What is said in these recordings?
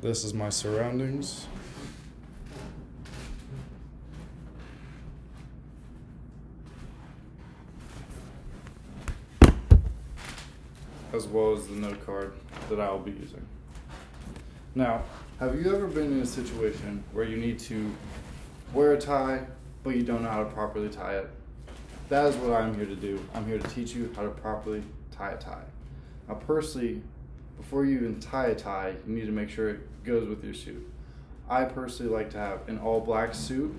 This is my surroundings. As well as the note card that I will be using. Now, have you ever been in a situation where you need to wear a tie, but you don't know how to properly tie it? That is what I'm here to do. I'm here to teach you how to properly tie a tie. Now, personally, before you even tie a tie, you need to make sure it goes with your suit. I personally like to have an all black suit,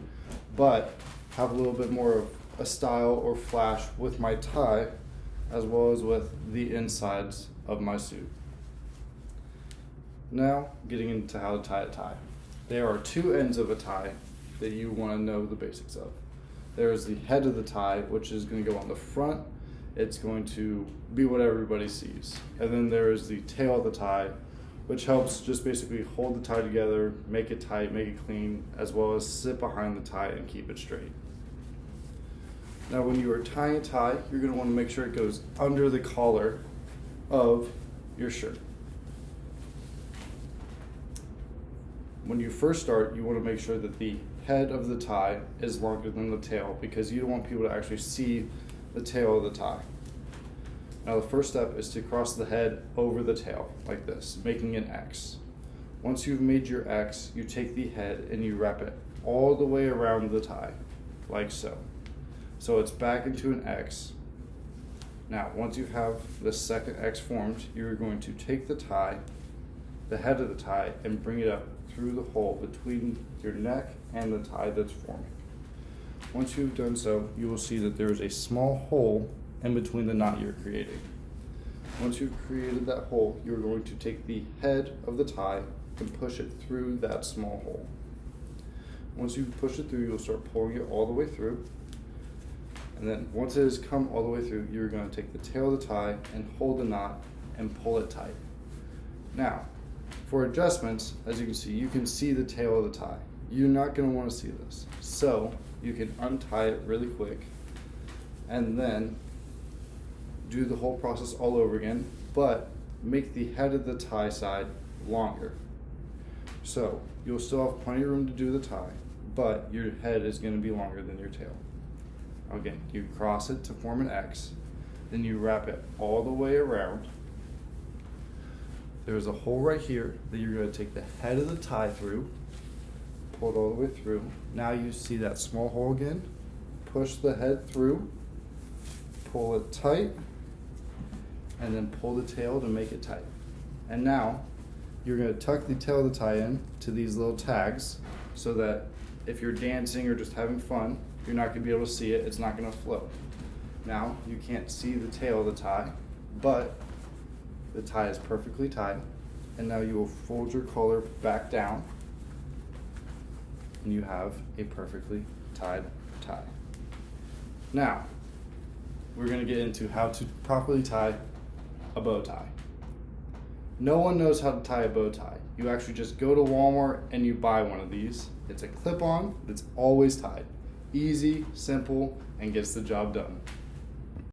but have a little bit more of a style or flash with my tie, as well as with the insides of my suit. Now, getting into how to tie a tie. There are two ends of a tie that you want to know the basics of. There is the head of the tie, which is going to go on the front. It's going to be what everybody sees. And then there is the tail of the tie, which helps just basically hold the tie together, make it tight, make it clean, as well as sit behind the tie and keep it straight. Now, when you are tying a tie, you're going to want to make sure it goes under the collar of your shirt. When you first start, you want to make sure that the head of the tie is longer than the tail, because you don't want people to actually see the tail of the tie. Now, the first step is to cross the head over the tail like this, making an X. Once you've made your X, you take the head and you wrap it all the way around the tie, like so. So it's back into an X. Now, once you have the second X formed, you're going to take the tie, the head of the tie, and bring it up through the hole between your neck and the tie that's forming. Once you've done so, you will see that there is a small hole in between the knot you're creating. Once you've created that hole, you're going to take the head of the tie and push it through that small hole. Once you push it through, you'll start pulling it all the way through. And then once it has come all the way through, you're going to take the tail of the tie and hold the knot and pull it tight. Now, for adjustments, as you can see the tail of the tie. You're not going to want to see this. So you can untie it really quick and then do the whole process all over again, but make the head of the tie side longer. So you'll still have plenty of room to do the tie, but your head is going to be longer than your tail. Again, you cross it to form an X, then you wrap it all the way around. There's a hole right here that you're going to take the head of the tie through, pull it all the way through. Now you see that small hole again. Push the head through, pull it tight, and then pull the tail to make it tight. And now you're going to tuck the tail of the tie in to these little tags so that if you're dancing or just having fun, you're not going to be able to see it. It's not going to float. Now you can't see the tail of the tie, but the tie is perfectly tied, and now you will fold your collar back down, and you have a perfectly tied tie. Now, we're going to get into how to properly tie a bow tie. No one knows how to tie a bow tie. You actually just go to Walmart and you buy one of these. It's a clip-on that's always tied. Easy, simple, and gets the job done.